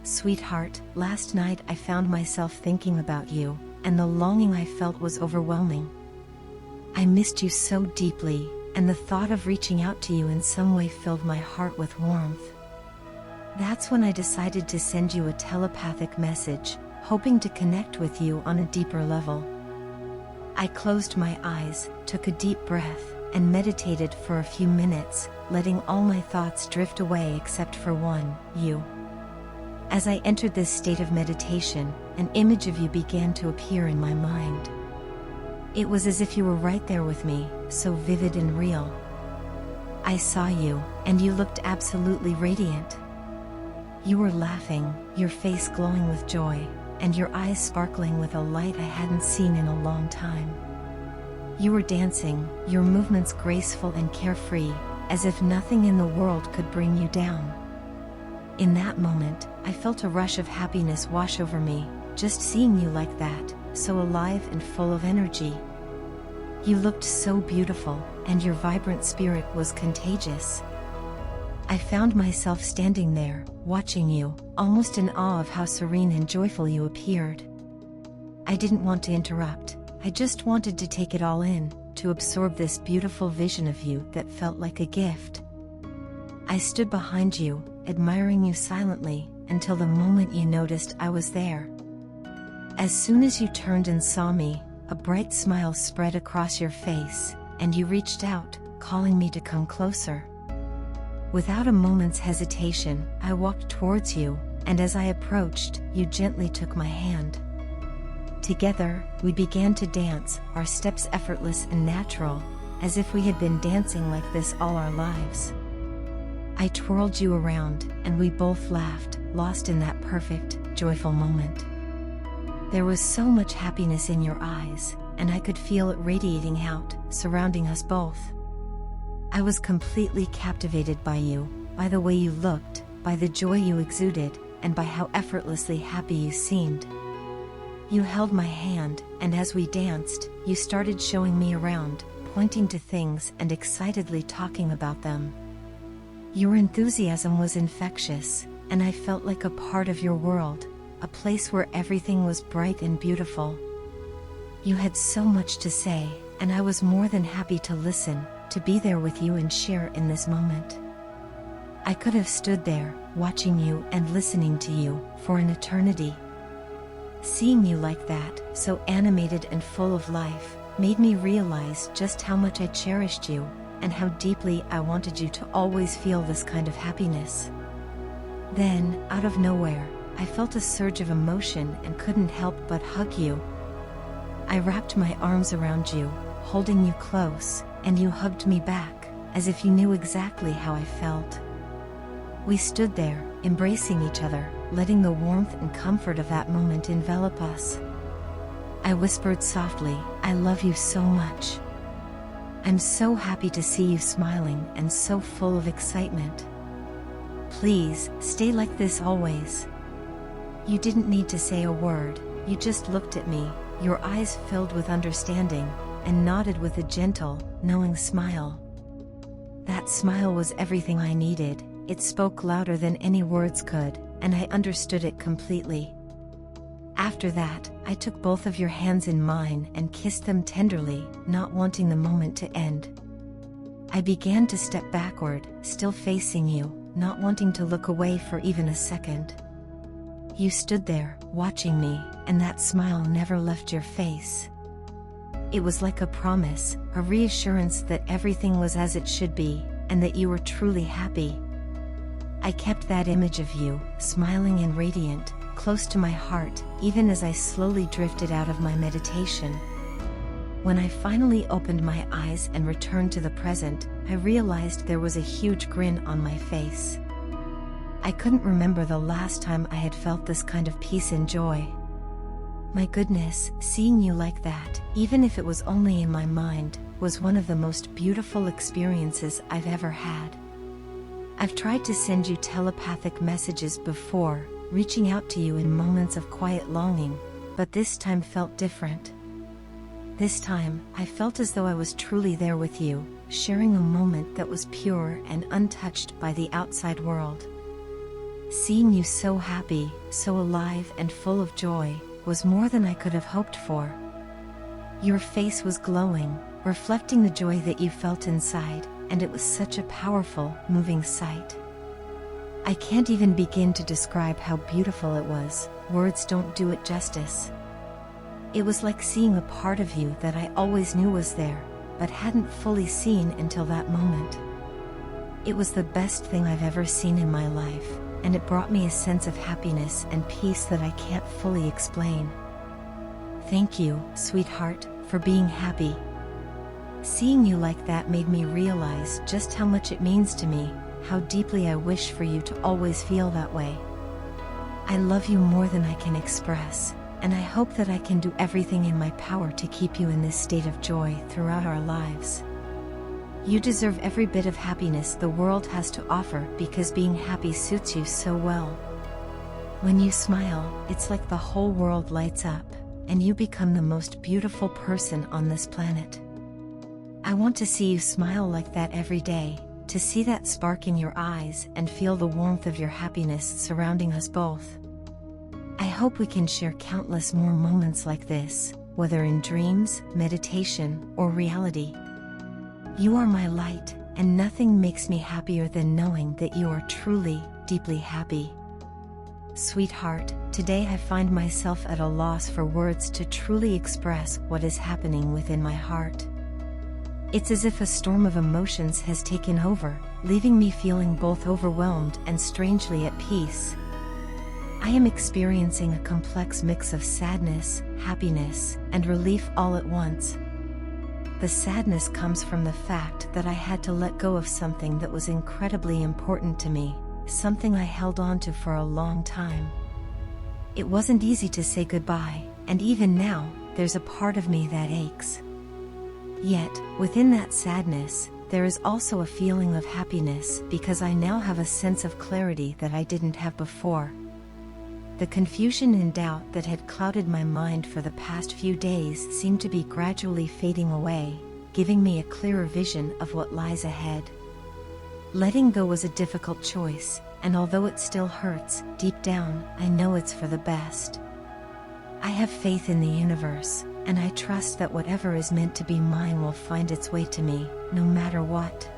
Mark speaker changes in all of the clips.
Speaker 1: Sweetheart, last night I found myself thinking about you, and the longing I felt was overwhelming. I missed you so deeply, and the thought of reaching out to you in some way filled my heart with warmth. That's when I decided to send you a telepathic message, hoping to connect with you on a deeper level. I closed my eyes, took a deep breath, and meditated for a few minutes, letting all my thoughts drift away except for one, you. As I entered this state of meditation, an image of you began to appear in my mind. It was as if you were right there with me, so vivid and real. I saw you, and you looked absolutely radiant. You were laughing, your face glowing with joy, and your eyes sparkling with a light I hadn't seen in a long time. You were dancing, your movements graceful and carefree, as if nothing in the world could bring you down. In that moment, I felt a rush of happiness wash over me, just seeing you like that, so alive and full of energy. You looked so beautiful, and your vibrant spirit was contagious. I found myself standing there, watching you, almost in awe of how serene and joyful you appeared. I didn't want to interrupt, I just wanted to take it all in, to absorb this beautiful vision of you that felt like a gift. I stood behind you, admiring you silently, until the moment you noticed I was there. As soon as you turned and saw me, a bright smile spread across your face, and you reached out, calling me to come closer. Without a moment's hesitation, I walked towards you, and as I approached, you gently took my hand. Together, we began to dance, our steps effortless and natural, as if we had been dancing like this all our lives. I twirled you around, and we both laughed, lost in that perfect, joyful moment. There was so much happiness in your eyes, and I could feel it radiating out, surrounding us both. I was completely captivated by you, by the way you looked, by the joy you exuded, and by how effortlessly happy you seemed. You held my hand, and as we danced, you started showing me around, pointing to things and excitedly talking about them. Your enthusiasm was infectious, and I felt like a part of your world, a place where everything was bright and beautiful. You had so much to say, and I was more than happy to listen, to be there with you and share in this moment. I could have stood there, watching you and listening to you, for an eternity. Seeing you like that, so animated and full of life, made me realize just how much I cherished you, and how deeply I wanted you to always feel this kind of happiness. Then, out of nowhere, I felt a surge of emotion and couldn't help but hug you. I wrapped my arms around you, holding you close, and you hugged me back, as if you knew exactly how I felt. We stood there, embracing each other, letting the warmth and comfort of that moment envelop us. I whispered softly, "I love you so much. I'm so happy to see you smiling and so full of excitement. Please, stay like this always." You didn't need to say a word, you just looked at me, your eyes filled with understanding, and nodded with a gentle, knowing smile. That smile was everything I needed, it spoke louder than any words could, and I understood it completely. After that, I took both of your hands in mine and kissed them tenderly, not wanting the moment to end. I began to step backward, still facing you, not wanting to look away for even a second. You stood there, watching me, and that smile never left your face. It was like a promise, a reassurance that everything was as it should be, and that you were truly happy. I kept that image of you, smiling and radiant, close to my heart, even as I slowly drifted out of my meditation. When I finally opened my eyes and returned to the present, I realized there was a huge grin on my face. I couldn't remember the last time I had felt this kind of peace and joy. My goodness, seeing you like that, even if it was only in my mind, was one of the most beautiful experiences I've ever had. I've tried to send you telepathic messages before, reaching out to you in moments of quiet longing, but this time felt different. This time, I felt as though I was truly there with you, sharing a moment that was pure and untouched by the outside world. Seeing you so happy, so alive and full of joy, was more than I could have hoped for. Your face was glowing, reflecting the joy that you felt inside, and it was such a powerful, moving sight. I can't even begin to describe how beautiful it was. Words don't do it justice. It was like seeing a part of you that I always knew was there, but hadn't fully seen until that moment. It was the best thing I've ever seen in my life, and it brought me a sense of happiness and peace that I can't fully explain. Thank you, sweetheart, for being happy. Seeing you like that made me realize just how much it means to me, how deeply I wish for you to always feel that way. I love you more than I can express, and I hope that I can do everything in my power to keep you in this state of joy throughout our lives. You deserve every bit of happiness the world has to offer because being happy suits you so well. When you smile, it's like the whole world lights up, and you become the most beautiful person on this planet. I want to see you smile like that every day, to see that spark in your eyes and feel the warmth of your happiness surrounding us both. I hope we can share countless more moments like this, whether in dreams, meditation, or reality. You are my light, and nothing makes me happier than knowing that you are truly, deeply happy. Sweetheart, today I find myself at a loss for words to truly express what is happening within my heart. It's as if a storm of emotions has taken over, leaving me feeling both overwhelmed and strangely at peace. I am experiencing a complex mix of sadness, happiness, and relief all at once. The sadness comes from the fact that I had to let go of something that was incredibly important to me, something I held on to for a long time. It wasn't easy to say goodbye, and even now, there's a part of me that aches. Yet, within that sadness, there is also a feeling of happiness because I now have a sense of clarity that I didn't have before. The confusion and doubt that had clouded my mind for the past few days seemed to be gradually fading away, giving me a clearer vision of what lies ahead. Letting go was a difficult choice, and although it still hurts, deep down, I know it's for the best. I have faith in the universe, and I trust that whatever is meant to be mine will find its way to me, no matter what.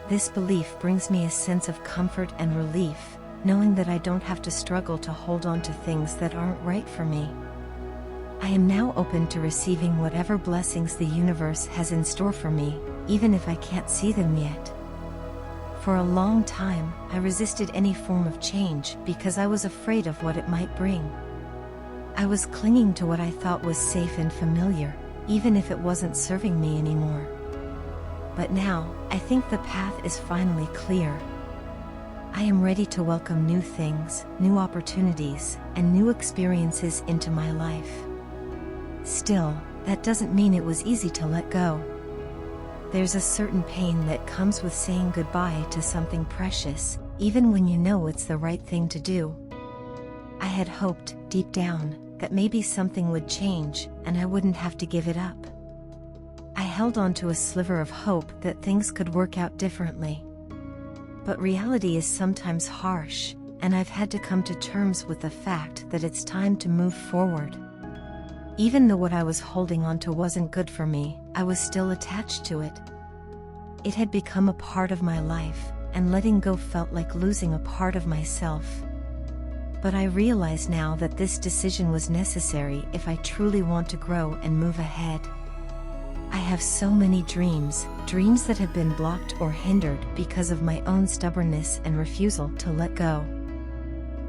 Speaker 1: This belief brings me a sense of comfort and relief, knowing that I don't have to struggle to hold on to things that aren't right for me. I am now open to receiving whatever blessings the universe has in store for me, even if I can't see them yet. For a long time, I resisted any form of change because I was afraid of what it might bring. I was clinging to what I thought was safe and familiar, even if it wasn't serving me anymore. But now, I think the path is finally clear. I am ready to welcome new things, new opportunities, and new experiences into my life. Still, that doesn't mean it was easy to let go. There's a certain pain that comes with saying goodbye to something precious, even when you know it's the right thing to do. I had hoped, deep down, that maybe something would change, and I wouldn't have to give it up. I held on to a sliver of hope that things could work out differently. But reality is sometimes harsh, and I've had to come to terms with the fact that it's time to move forward. Even though what I was holding on to wasn't good for me, I was still attached to it. It had become a part of my life, and letting go felt like losing a part of myself. But I realize now that this decision was necessary if I truly want to grow and move ahead. I have so many dreams that have been blocked or hindered because of my own stubbornness and refusal to let go.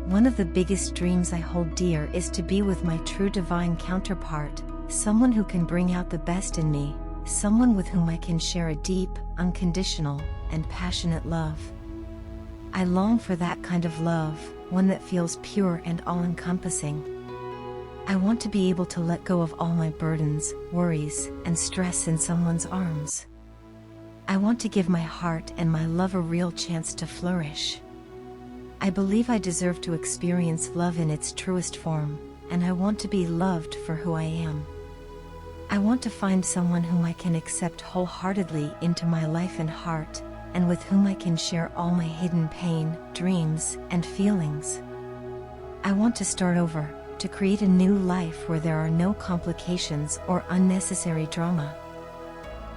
Speaker 1: One of the biggest dreams I hold dear is to be with my true divine counterpart, someone who can bring out the best in me, someone with whom I can share a deep, unconditional, and passionate love. I long for that kind of love, one that feels pure and all-encompassing. I want to be able to let go of all my burdens, worries, and stress in someone's arms. I want to give my heart and my love a real chance to flourish. I believe I deserve to experience love in its truest form, and I want to be loved for who I am. I want to find someone whom I can accept wholeheartedly into my life and heart, and with whom I can share all my hidden pain, dreams, and feelings. I want to start over, to create a new life where there are no complications or unnecessary drama.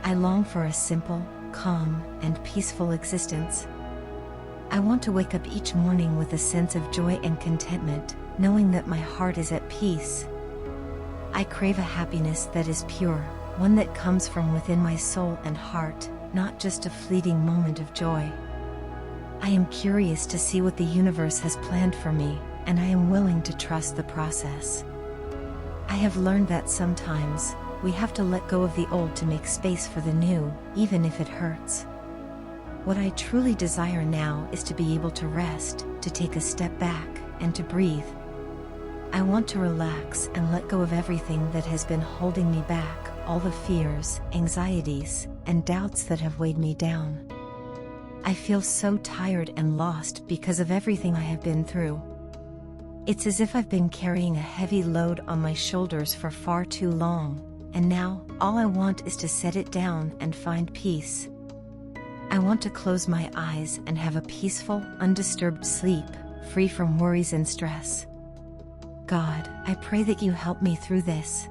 Speaker 1: I long for a simple, calm, and peaceful existence. I want to wake up each morning with a sense of joy and contentment, knowing that my heart is at peace. I crave a happiness that is pure, one that comes from within my soul and heart, not just a fleeting moment of joy. I am curious to see what the universe has planned for me, and I am willing to trust the process. I have learned that sometimes, we have to let go of the old to make space for the new, even if it hurts. What I truly desire now is to be able to rest, to take a step back, and to breathe. I want to relax and let go of everything that has been holding me back, all the fears, anxieties, and doubts that have weighed me down. I feel so tired and lost because of everything I have been through. It's as if I've been carrying a heavy load on my shoulders for far too long, and now, all I want is to set it down and find peace. I want to close my eyes and have a peaceful, undisturbed sleep, free from worries and stress. God, I pray that you help me through this.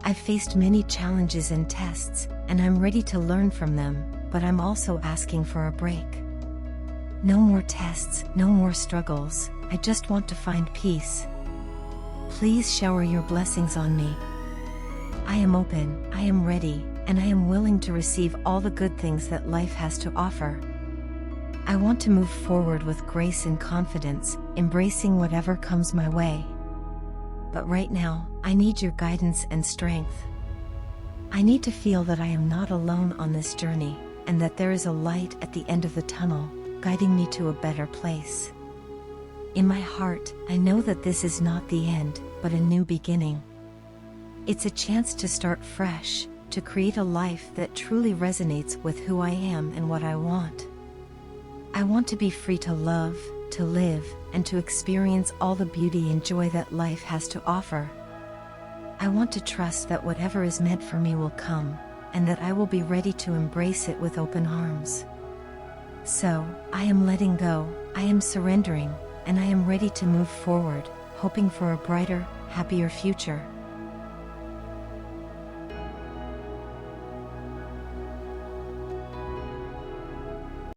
Speaker 1: I've faced many challenges and tests, and I'm ready to learn from them, but I'm also asking for a break. No more tests, no more struggles, I just want to find peace. Please shower your blessings on me. I am open, I am ready, and I am willing to receive all the good things that life has to offer. I want to move forward with grace and confidence, embracing whatever comes my way. But right now, I need your guidance and strength. I need to feel that I am not alone on this journey, and that there is a light at the end of the tunnel, guiding me to a better place. In my heart, I know that this is not the end, but a new beginning. It's a chance to start fresh, to create a life that truly resonates with who I am and what I want. I want to be free to love, to live, and to experience all the beauty and joy that life has to offer. I want to trust that whatever is meant for me will come, and that I will be ready to embrace it with open arms. So, I am letting go, I am surrendering, and I am ready to move forward, hoping for a brighter, happier future.